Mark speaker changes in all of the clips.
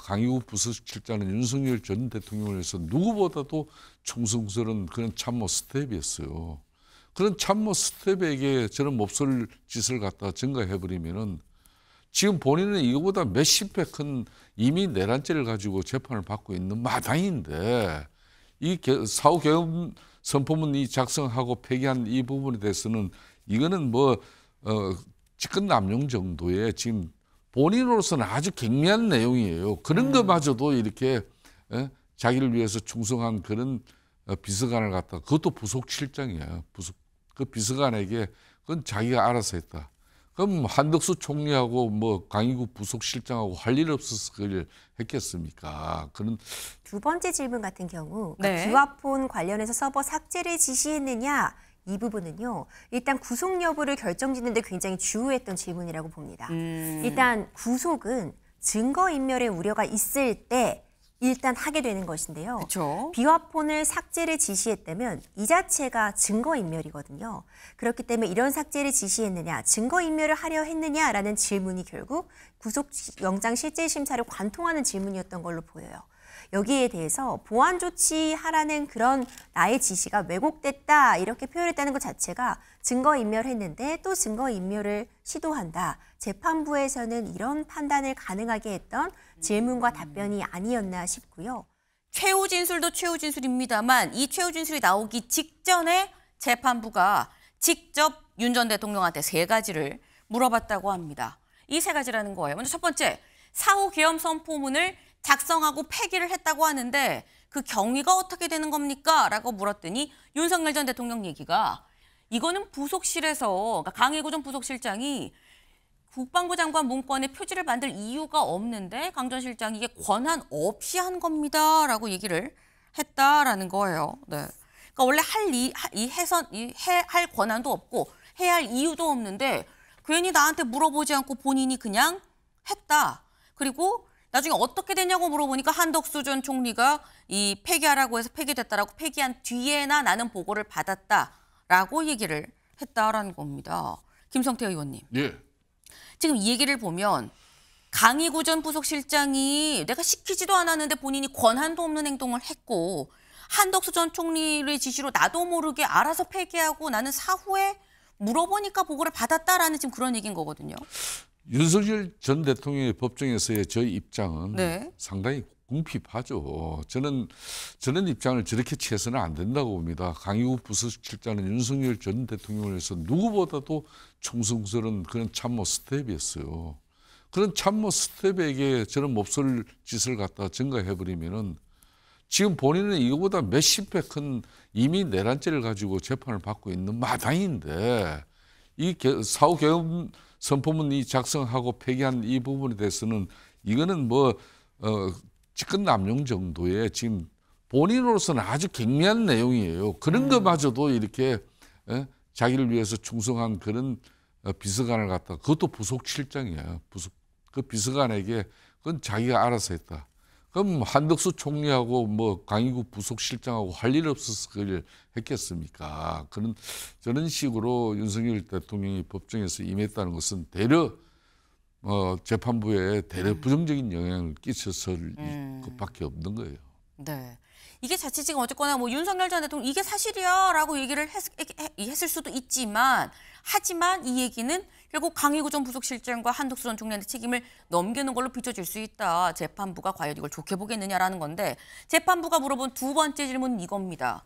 Speaker 1: 강희국 부서실장은 윤석열 전 대통령을 위해서 누구보다도 충성스러운 그런 참모 스텝이었어요. 그런 참모 스텝에게 저런 몹쓸 짓을 갖다 증거해버리면은 지금 본인은 이거보다 몇십 배 큰 이미 내란죄를 가지고 재판을 받고 있는 마당인데 이 사후 개헌 선포문이 작성하고 폐기한 이 부분에 대해서는 이거는 직권 남용 정도의 지금 본인으로서는 아주 경미한 내용이에요. 그런 것마저도 이렇게 자기를 위해서 충성한 그런 비서관을 갖다 그것도 부속실장이야. 그 비서관에게 그건 자기가 알아서 했다. 그럼 한덕수 총리하고 강희국 부속실장하고 할 일 없어서 그걸 했겠습니까? 그런
Speaker 2: 두 번째 질문 같은 경우
Speaker 3: 네.
Speaker 2: 비화폰 관련해서 서버 삭제를 지시했느냐 이 부분은요. 일단 구속 여부를 결정짓는 데 굉장히 주요했던 질문이라고 봅니다. 일단 구속은 증거인멸의 우려가 있을 때 일단 하게 되는 것인데요.
Speaker 3: 그렇죠.
Speaker 2: 비화폰을 삭제를 지시했다면 이 자체가 증거인멸이거든요. 그렇기 때문에 이런 삭제를 지시했느냐, 증거인멸을 하려 했느냐라는 질문이 결국 구속영장 실질심사를 관통하는 질문이었던 걸로 보여요. 여기에 대해서 보완 조치하라는 그런 나의 지시가 왜곡됐다 이렇게 표현했다는 것 자체가 증거인멸했는데 또 증거인멸을 시도한다. 재판부에서는 이런 판단을 가능하게 했던 질문과 답변이 아니었나 싶고요.
Speaker 3: 최후 진술도 최후 진술입니다만 이 최후 진술이 나오기 직전에 재판부가 직접 윤 전 대통령한테 3가지를 물어봤다고 합니다. 이 3가지라는 거예요. 먼저 첫 번째, 사후 계엄 선포문을 작성하고 폐기를 했다고 하는데 그 경위가 어떻게 되는 겁니까? 라고 물었더니 윤석열 전 대통령 얘기가 이거는 부속실에서 그러니까 강혜구 전 부속실장이 국방부 장관 문건에 표지를 만들 이유가 없는데 강 전 실장이 이게 권한 없이 한 겁니다. 라고 얘기를 했다라는 거예요. 네. 그러니까 원래 할 권한도 없고 해야 할 이유도 없는데 괜히 나한테 물어보지 않고 본인이 그냥 했다. 그리고 나중에 어떻게 됐냐고 물어보니까 한덕수 전 총리가 이 폐기하라고 해서 폐기됐다라고 폐기한 뒤에나 나는 보고를 받았다라고 얘기를 했다라는 겁니다. 김성태 의원님.
Speaker 1: 예.
Speaker 3: 지금 이 얘기를 보면 강희구 전 부속실장이 내가 시키지도 않았는데 본인이 권한도 없는 행동을 했고 한덕수 전 총리의 지시로 나도 모르게 알아서 폐기하고 나는 사후에 물어보니까 보고를 받았다라는 지금 그런 얘기인 거거든요.
Speaker 1: 윤석열 전 대통령의 법정에서의 저희 입장은
Speaker 3: 네.
Speaker 1: 상당히 궁핍하죠. 저는 입장을 저렇게 취해서는 안 된다고 봅니다. 강희국 부서실장은 윤석열 전 대통령을 위해서 누구보다도 충성스러운 그런 참모 스텝이었어요. 그런 참모 스텝에게 저런 몹쓸 짓을 갖다 증거해버리면은 지금 본인은 이거보다 몇십 배 큰 이미 내란죄를 가지고 재판을 받고 있는 마당인데 이 사후 개헌 선포문이 작성하고 폐기한 이 부분에 대해서는 이거는 직권 남용 정도의 지금 본인으로서는 아주 경미한 내용이에요. 그런 것마저도 이렇게 자기를 위해서 충성한 그런 비서관을 갖다 그것도 부속실장이야. 그 비서관에게 그건 자기가 알아서 했다. 그럼 한덕수 총리하고 강희국 부속실장하고 할 일 없어서 그걸 했겠습니까? 저런 식으로 윤석열 대통령이 법정에서 임했다는 것은 대려 재판부에 대려 부정적인 영향을 끼쳤을 것밖에 없는 거예요.
Speaker 3: 네. 이게 자칫 지금 어쨌거나 윤석열 전 대통령 이게 사실이야라고 얘기를 했을 수도 있지만 하지만 이 얘기는 결국 강희구 전 부속실장과 한덕수 전 총리한테 책임을 넘기는 걸로 비춰질 수 있다. 재판부가 과연 이걸 좋게 보겠느냐라는 건데 재판부가 물어본 두 번째 질문은 이겁니다.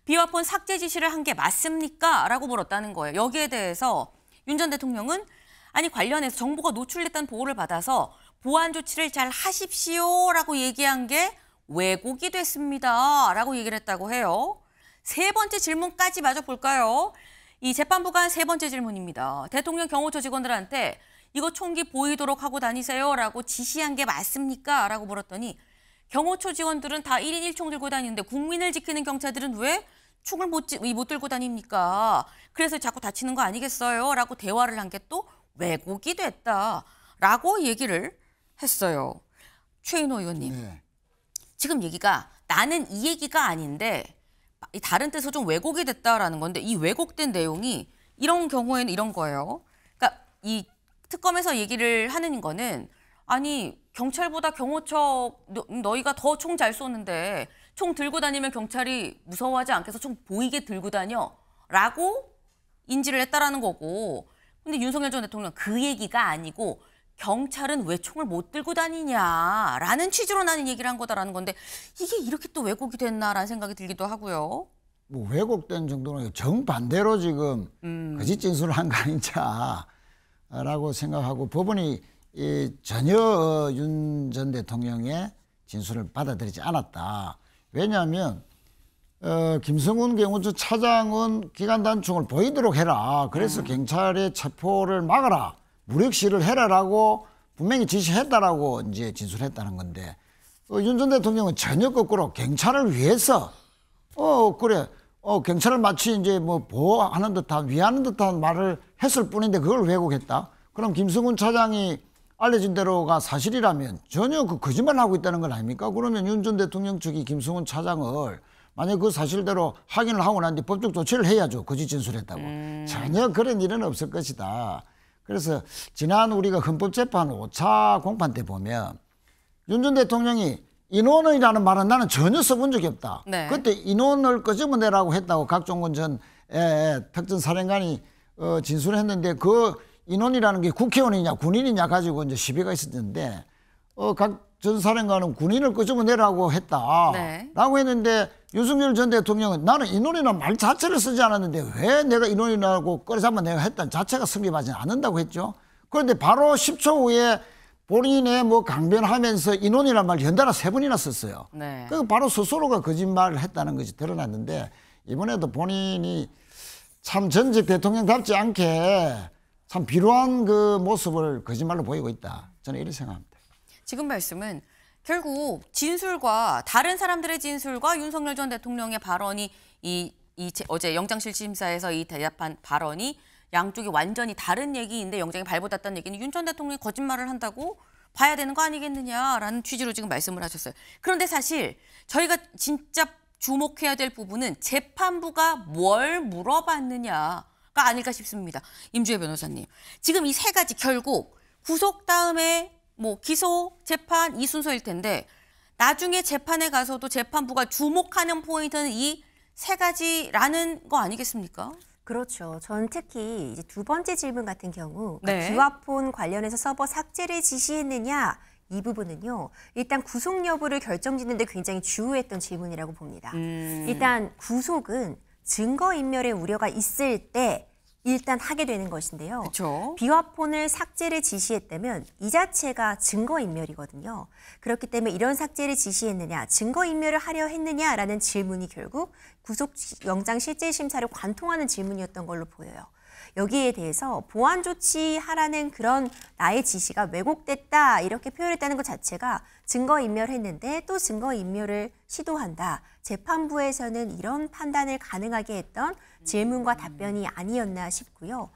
Speaker 3: 비화폰 삭제 지시를 한 게 맞습니까? 라고 물었다는 거예요. 여기에 대해서 윤 전 대통령은 아니 관련해서 정보가 노출됐다는 보고를 받아서 보안 조치를 잘 하십시오라고 얘기한 게 왜곡이 됐습니다. 라고 얘기를 했다고 해요. 세 번째 질문까지 마저 볼까요? 이 재판부가 한 세 번째 질문입니다. 대통령 경호처 직원들한테 이거 총기 보이도록 하고 다니세요라고 지시한 게 맞습니까? 라고 물었더니 경호처 직원들은 다 1인 1총 들고 다니는데 국민을 지키는 경찰들은 왜 총을 못 들고 다닙니까? 그래서 자꾸 다치는 거 아니겠어요? 라고 대화를 한 게 또 왜곡이 됐다라고 얘기를 했어요. 최인호 의원님.
Speaker 4: 네.
Speaker 3: 지금 얘기가 나는 이 얘기가 아닌데 다른 뜻으로 좀 왜곡이 됐다라는 건데 이 왜곡된 내용이 이런 경우에는 이런 거예요. 그러니까 이 특검에서 얘기를 하는 거는 아니 경찰보다 경호처 너희가 더 총 잘 쏘는데 총 들고 다니면 경찰이 무서워하지 않겠어? 총 보이게 들고 다녀? 라고 인지를 했다라는 거고. 근데 윤석열 전 대통령 그 얘기가 아니고 경찰은 왜 총을 못 들고 다니냐라는 취지로 나는 얘기를 한 거다라는 건데 이게 이렇게 또 왜곡이 됐나라는 생각이 들기도 하고요.
Speaker 4: 뭐 왜곡된 정도는 정반대로 지금 거짓 진술을 한 거 아니냐라고 생각하고 법원이 전혀 윤 전 대통령의 진술을 받아들이지 않았다. 왜냐하면 김성훈 경호처 차장은 기관 단총을 보이도록 해라. 그래서 경찰의 체포를 막아라. 무력시를 해라라고 분명히 지시했다라고 이제 진술했다는 건데 윤 전 대통령은 전혀 거꾸로 경찰을 위해서 그래 경찰을 마치 이제 뭐 보호하는 듯한 위하는 듯한 말을 했을 뿐인데 그걸 왜곡했다. 그럼 김성훈 차장이 알려진 대로가 사실이라면 전혀 그 거짓말을 하고 있다는 건 아닙니까? 그러면 윤 전 대통령 측이 김성훈 차장을 만약 그 사실대로 확인을 하고 난 뒤 법적 조치를 해야죠. 거짓 진술했다고. 전혀 그런 일은 없을 것이다. 그래서 지난 우리가 헌법재판 5차 공판 때 보면 윤 전 대통령이 인원이라는 말은 나는 전혀 써본 적이 없다.
Speaker 3: 네.
Speaker 4: 그때 인원을 끄집어내라고 했다고 각종원 전 특전사령관이 진술했는데 그 인원이라는 게 국회의원이냐 군인이냐 가지고 이제 시비가 있었는데 각 전 사령관은 군인을 끄집어내라고 했다.
Speaker 3: 네.
Speaker 4: 라고 했는데 윤석열 전 대통령은 나는 인원이라는 말 자체를 쓰지 않았는데 왜 내가 인원이라고 끌어잡아 내가 했다는 자체가 성립하지 않는다고 했죠. 그런데 바로 10초 후에 본인의 뭐 강변하면서 인원이라는 말 연달아 3번이나 썼어요.
Speaker 3: 네.
Speaker 4: 그 바로 스스로가 거짓말을 했다는 것이 드러났는데 이번에도 본인이 참 전직 대통령답지 않게 참 비루한 그 모습을 거짓말로 보이고 있다. 저는 이렇게 생각합니다.
Speaker 3: 지금 말씀은 결국 진술과 다른 사람들의 진술과 윤석열 전 대통령의 발언이 어제 영장실질심사에서 이 대답한 발언이 양쪽이 완전히 다른 얘기인데 영장이 발부됐다는 얘기는 윤 전 대통령이 거짓말을 한다고 봐야 되는 거 아니겠느냐라는 취지로 지금 말씀을 하셨어요. 그런데 사실 저희가 진짜 주목해야 될 부분은 재판부가 뭘 물어봤느냐가 아닐까 싶습니다. 임주혜 변호사님. 지금 이 세 가지 결국 구속 다음에 뭐 기소, 재판 이 순서일 텐데 나중에 재판에 가서도 재판부가 주목하는 포인트는 이 세 가지라는 거 아니겠습니까?
Speaker 2: 그렇죠. 전 특히 이제 두 번째 질문 같은 경우
Speaker 3: 네.
Speaker 2: 비화폰 관련해서 서버 삭제를 지시했느냐 이 부분은요. 일단 구속 여부를 결정짓는 데 굉장히 주요했던 질문이라고 봅니다. 일단 구속은 증거인멸의 우려가 있을 때 일단 하게 되는 것인데요.
Speaker 3: 그렇죠.
Speaker 2: 비화폰을 삭제를 지시했다면 이 자체가 증거인멸이거든요. 그렇기 때문에 이런 삭제를 지시했느냐, 증거인멸을 하려 했느냐라는 질문이 결국 구속영장 실질심사를 관통하는 질문이었던 걸로 보여요. 여기에 대해서 보완 조치하라는 그런 나의 지시가 왜곡됐다 이렇게 표현했다는 것 자체가 증거인멸했는데 또 증거인멸을 시도한다. 재판부에서는 이런 판단을 가능하게 했던 질문과 답변이 아니었나 싶고요.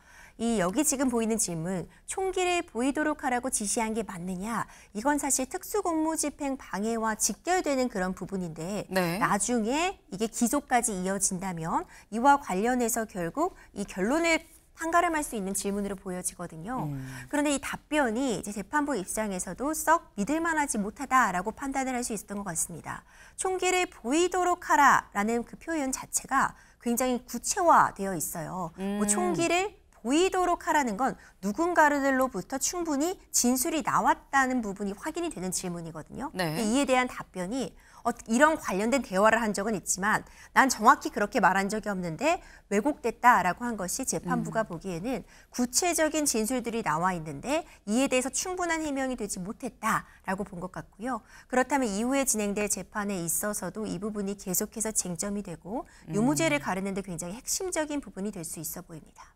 Speaker 2: 여기 지금 보이는 질문, 총기를 보이도록 하라고 지시한 게 맞느냐? 이건 사실 특수공무집행 방해와 직결되는 그런 부분인데
Speaker 3: 네.
Speaker 2: 나중에 이게 기소까지 이어진다면 이와 관련해서 결국 이 결론을 판가름할 수 있는 질문으로 보여지거든요. 그런데 이 답변이 이제 재판부 입장에서도 썩 믿을만하지 못하다라고 판단을 할 수 있었던 것 같습니다. 총기를 보이도록 하라라는 그 표현 자체가 굉장히 구체화되어 있어요. 뭐 총기를 보이도록 하라는 건 누군가로부터 충분히 진술이 나왔다는 부분이 확인이 되는 질문이거든요.
Speaker 3: 네.
Speaker 2: 이에 대한 답변이 이런 관련된 대화를 한 적은 있지만 난 정확히 그렇게 말한 적이 없는데 왜곡됐다라고 한 것이 재판부가 보기에는 구체적인 진술들이 나와 있는데 이에 대해서 충분한 해명이 되지 못했다라고 본 것 같고요. 그렇다면 이후에 진행될 재판에 있어서도 이 부분이 계속해서 쟁점이 되고 유무죄를 가르는 데 굉장히 핵심적인 부분이 될 수 있어 보입니다.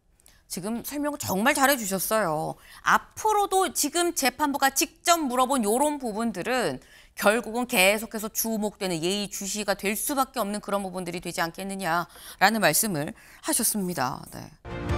Speaker 3: 지금 설명 정말 잘해주셨어요. 앞으로도 지금 재판부가 직접 물어본 이런 부분들은 결국은 계속해서 주목되는 예의주시가 될 수밖에 없는 그런 부분들이 되지 않겠느냐라는 말씀을 하셨습니다. 네.